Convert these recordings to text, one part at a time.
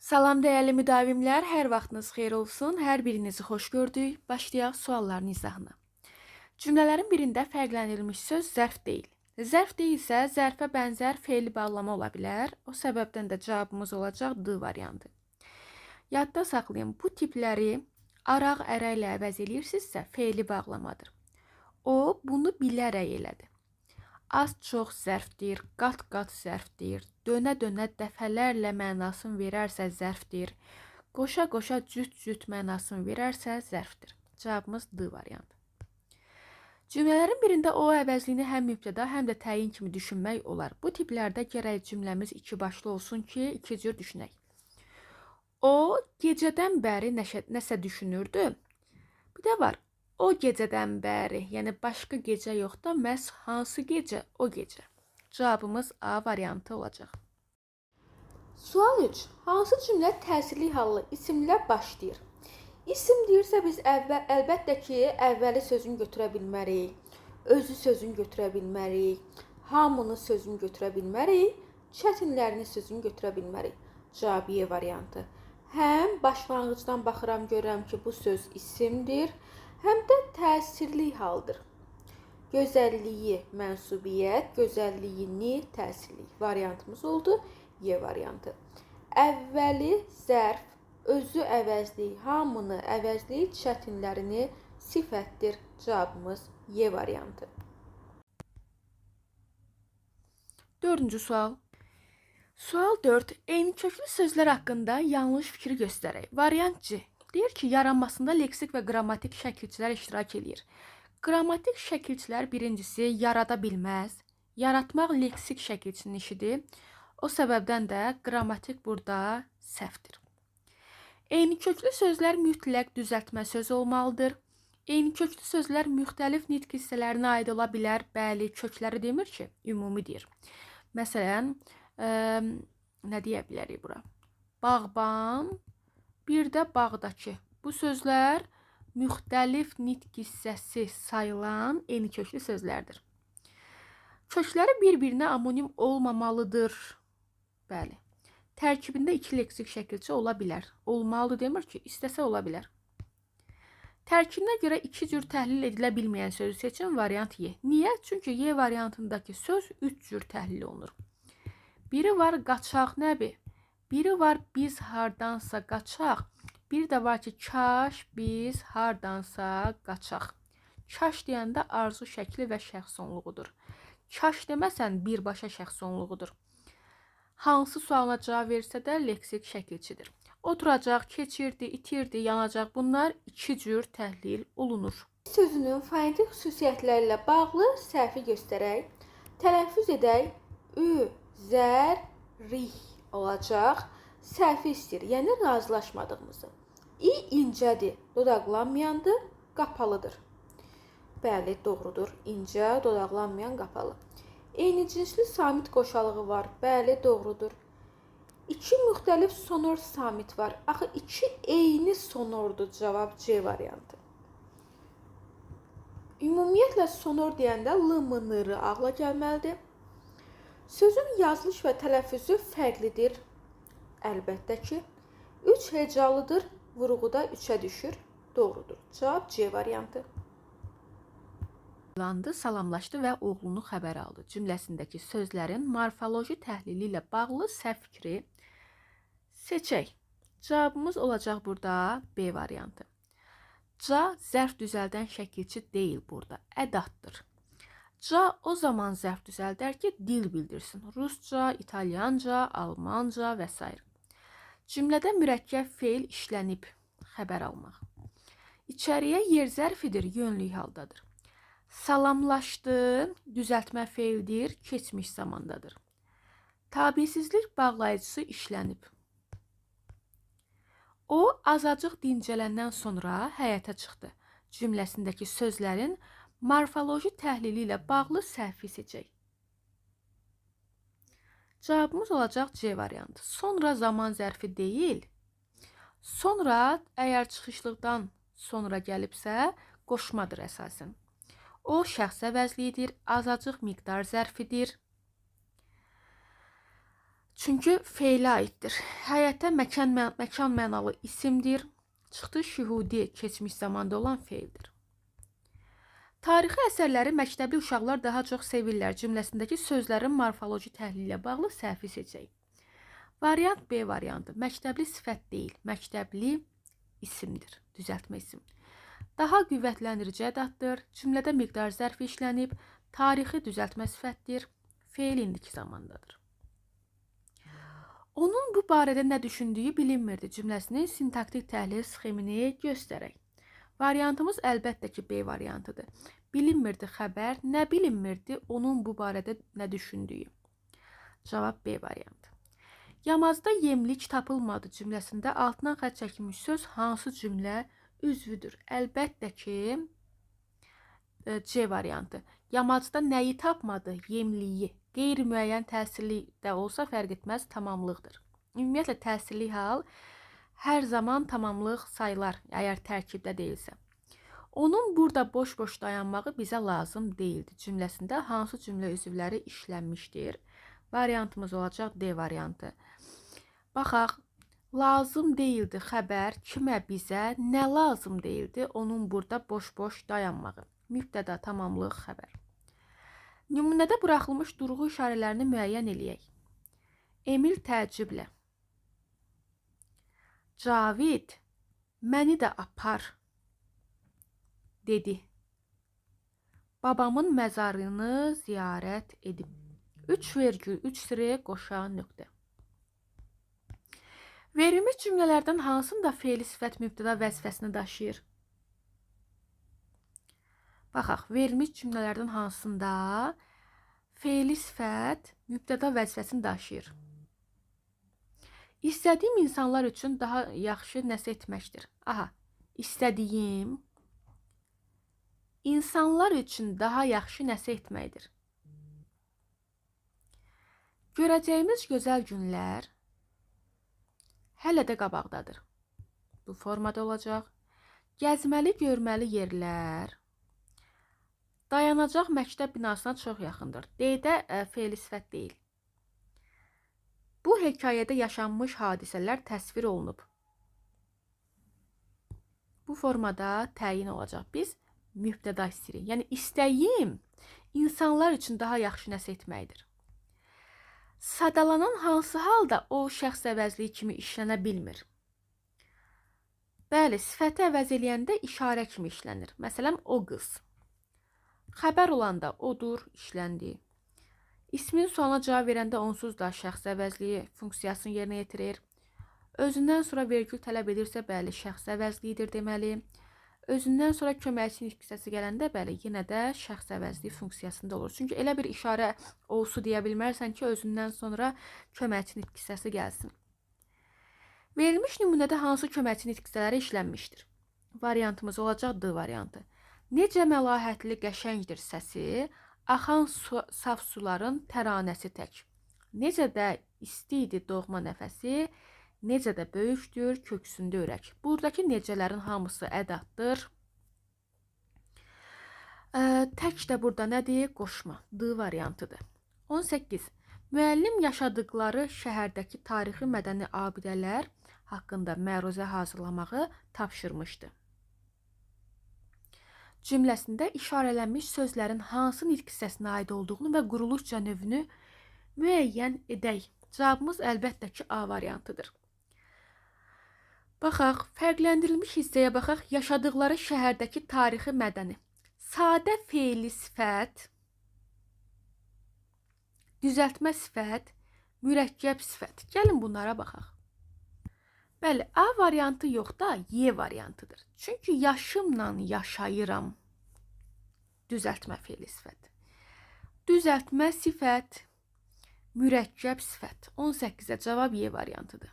Salam dəyərli müdavimlər, hər vaxtınız xeyir olsun. Hər birinizi xoş gördük. Başlayaq sualların izahına. Cümlələrin birində fərqləndirilmiş söz zərf deyil. Zərf deyilsə, zərfə bənzər fe'li bağlama ola bilər. O səbəbdən də cavabımız olacaq D variantı. Yadda saxlayın, bu tipləri araq ərə ilə əvəz eləyirsinizsə, fe'li bağlamadır. O, bunu bilərək elədi. Az-çox zərfdir, qat-qat zərfdir, dönə-dönə dəfələrlə mənasını verərsə zərfdir, qoşa-qoşa cüt-cüt mənasını verərsə zərfdir. Cavabımız D variantı. Cümlələrin birində o əvəzliyini həm mübtəda, həm də təyin kimi düşünmək olar. Bu tiplərdə gərək cümləmiz iki başlı olsun ki, iki cür düşünək. O, gecədən bəri nəsə düşünürdü. Bir də var. O gecədən bəri, yəni başqa gecə yox da, məhz hansı gecə? O gecə. Cavabımız A variantı olacaq. Sual 3. Hansı cümlə təsirli hallı isimlə başlayır? İsim deyirsə biz əlbəttə ki, əvvəli sözünü götürə bilmərik, özü sözünü götürə bilmərik, hamını sözünü götürə bilmərik, çətinlərini sözünü götürə bilmərik. Cavab E variantı. Həm başlanğıcdan baxıram, görürəm ki, bu söz isimdir, həm də təsirli haldır. Gözəlliyi mənsubiyyət, gözəlliyini təsirli variantımız oldu. Y variantı. Əvvəli zərf, özü əvəzli, hamını əvəzli, çətinlərini sifətdir. Cavabımız Y variantı. Dördüncü sual. Sual 4. Eyni köklü sözlər haqqında yanlış fikri göstərək. Variant C. Deyir ki, yaranmasında leksik və qrammatik şəkilçilər iştirak edir. Qrammatik şəkilçilər birincisi yarada bilməz. Yaratmaq leksik şəkilçinin işidir. O səbəbdən də qrammatik burada səhvdir. Eyni köklü sözlər mütləq düzəltmə sözü olmalıdır. Eyni köklü sözlər müxtəlif nitq hissələrinə aid ola bilər. Bəli, kökləri demir ki, ümumidir. Məsələn, nə deyə bilərik bura? Bağban, bir də bağdakı. Bu sözlər müxtəlif nitq hissəsi sayılan eyni köklü sözlərdir. Kökləri bir-birinə amonim olmamalıdır. Bəli. Tərkibində iki leksik şəkilçi ola bilər. Olmalı demir ki, istəsə ola bilər. Tərkibinə görə iki cür təhlil edilə bilməyən sözü seçin, variant Y. Niyə? Çünki Y variantındakı söz üç cür təhlil olunur. Biri var qaçaq nəbi, biri var biz hardansa qaçaq, bir də var ki, kaş biz hardansa qaçaq. Kaş deyəndə arzu şəkli və şəxs sonluğudur. Kaş deməsən birbaşa şəxs sonluğudur. Hansı sualına cavab versə də leksik şəkilçidir. Oturacaq, keçirdi, itirdi, yanacaq. Bunlar iki cür təhlil olunur. Sözünün fonetik xüsusiyyətləri ilə bağlı səhvi göstərək. Tələffüz edək. Ü, zər, rih olacaq. Səhvi istəyir, yəni razılaşmadığımızı. İ incədir, dodaqlanmayandır, qapalıdır. Bəli, doğrudur. İncə, dodaqlanmayan, qapalı. Eyni cinsli samit qoşalığı var. Bəli, doğrudur. İki müxtəlif sonor samit var. Axı, iki eyni sonordur. Cavab C variantı. Ümumiyyətlə, sonor deyəndə l-m-n-r ağla gəlməlidir. Sözün yazılış və tələffüzü fərqlidir. Əlbəttə ki. 3 hecalıdır, vurğuda 3-ə düşür. Doğrudur. Cavab C variantı. Salamlaşdı və oğlunu xəbər aldı cümləsindəki sözlərin morfoloji təhlili ilə bağlı səhv fikri seçək. Cavabımız olacaq burada B variantı. Ca zərf düzəldən şəkilçi deyil burada, ədatdır. Ca o zaman zərf düzəldər ki, dil bildirsin. Rusca, İtalyanca, Almanca və s. Cümlədə mürəkkəb feil işlənib, xəbər almaq. İçəriyə yer zərfidir, yönlük haldadır. Salamlaşdı, düzəltmə feildir, keçmiş zamandadır. Tabisizlik bağlayıcısı işlənib. O, azacıq dincələndən sonra həyata çıxdı. Cümləsindəki sözlərin morfoloji təhlili ilə bağlı səhvi seçək. Cavabımız olacaq C variantı. Sonra zaman zərfi deyil. Sonra, əgər çıxışlıqdan sonra gəlibsə, qoşmadır əsasən. O, şəxs əvəzliyidir, azacıq miqdar zərfidir. Çünki feilə aiddir. Həyətə məkan mənalı isimdir. Çıxdı şühudi keçmiş zamanda olan feildir. Tarixi əsərləri məktəbli uşaqlar daha çox sevirlər cümləsindəki sözlərin morfoloji təhlili ilə bağlı səhvi seçək. Variant B variantı. Məktəbli sifət deyil, məktəbli isimdir. Düzəltmə isim. Daha qüvvətləndirici ədatdır. Cümlədə miqdar zərfi işlənib. Tarixi düzəltmə sifətdir. Feil indiki zamandadır. Onun bu barədə nə düşündüyü bilinmirdi cümləsinin sintaktik təhlil sxemini göstərək. Variantımız əlbəttə ki B variantıdır. Bilinmirdi xəbər, nə bilinmirdi onun bu barədə nə düşündüyü. Cavab B variantı. Yamazda yemlik tapılmadı cümləsində altından xətt çəkilmiş söz hansı cümlə üzvüdür? Əlbəttə ki C variantı. Yamacda nəyi tapmadı? Yemliyi. Qeyri-müəyyən təsirli də olsa fərq etməz, tamamlıqdır. Ümumiyyətlə təsirli hal hər zaman tamamlıq sayılar, əgər tərkibdə deyilsə. Onun burada boş-boş dayanmağı bizə lazım deyildi cümləsində hansı cümlə üzvləri işlənmişdir? Variantımız olacaq D variantı. Baxaq, lazım deyildi xəbər, kimə bizə, nə lazım deyildi? Onun burada boş-boş dayanmağı. Mübtəda, tamamlıq, xəbər. Nümunədə buraxılmış durğu işarələrini müəyyən eləyək. Emil təəccüblə. Cavid, məni də apar, dedi. Babamın məzarını ziyarət edib. 3,3 qoşan nöqtə. Verilmiş cümlələrdən hansında feili sifət mübtəda vəzifəsini daşıyır? Baxaq, verilmiş cümlələrdən hansında feili sifət mübtəda vəzifəsini daşıyır? İstədiyim insanlar üçün daha yaxşı nəsə etməkdir. Aha, istədiyim insanlar üçün daha yaxşı nəsə etməkdir. Görəcəyimiz gözəl günlər hələ də qabaqdadır. Bu formada olacaq. Gəzməli, görməli yerlər dayanacaq məktəb binasına çox yaxındır. D-də feili sifət deyil. Bu hekayədə yaşanmış hadisələr təsvir olunub. Bu formada təyin olacaq. Biz mübtəda istəyirik. Yəni istəyim insanlar üçün daha yaxşı nəsə etməkdir. Sadalanan hansı halda o şəxs əvəzliyi kimi işlənə bilmir? Bəli, sifəti əvəz eləyəndə işarə kimi işlənir. Məsələn, o qız. Xəbər olanda odur, işləndi. İsmin sualına cavab verəndə onsuz da şəxs əvəzliyi funksiyasını yerinə yetirir. Özündən sonra vergül tələb edirsə, bəli, şəxs əvəzliyidir deməli. Özündən sonra köməkçi nitq hissəsi gələndə, bəli, yenə də şəxs əvəzliyi funksiyasında olur. Çünki elə bir işarə olsu deyə bilmərsən ki, özündən sonra köməkçi nitq hissəsi gəlsin. Verilmiş nümunədə hansı köməkçi nitq hissələri işlənmişdir? Variantımız olacaq D variantı. Necə məlahətli qəşəngdir səsi, axan saf suların təranəsi tək. Necə də isti idi doğma nəfəsi, necə də böyükdür köksündə ürək. Buradakı necələrin hamısı ədatdır. Tək də burada nədir? Qoşma. D variantıdır. 18. Müəllim yaşadıkları şəhərdəki tarixi mədəni abidələr haqqında məruzə hazırlamağı tapşırmışdı. Cümləsində işarələnmiş sözlərin hansı nitq hissəsinə aid olduğunu və quruluşca növünü müəyyən edək. Cavabımız əlbəttə ki A variantıdır. Baxaq, fərqləndirilmiş hissəyə baxaq. Yaşadıkları şəhərdəki tarixi mədəni. Sadə feili sifət, düzəltmə sifət, mürəkkəb sifət. Gəlin bunlara baxaq. Bəli, A variantı yox da Y variantıdır. Çünki yaşımla yaşayıram. Düzəltmə feili sifət. Düzəltmə sifət, mürəkkəb sifət. 18-ə cavab Y variantıdır.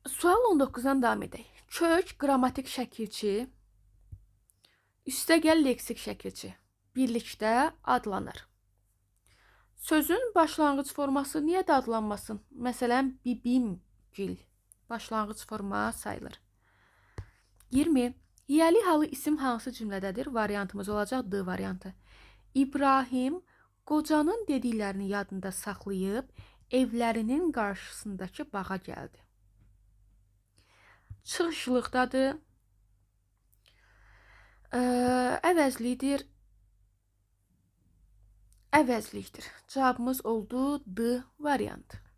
Sual 19-dan davam edək. Kök qrammatik şəkilçi, üstəgəl leksik şəkilçi birlikdə adlanır. Sözün başlanğıc forması niyə də adlanmasın? Məsələn, bibimgil başlanğıc forma sayılır. 20. Yiyəli halı isim hansı cümlədədir? Variantımız olacaq D variantı. İbrahim qocanın dediklərini yadında saxlayıb evlərinin qarşısındakı bağa gəldi. Çıxışlıqdadır, əvəzlidir, əvəzlikdir. Cavabımız oldu D variantı.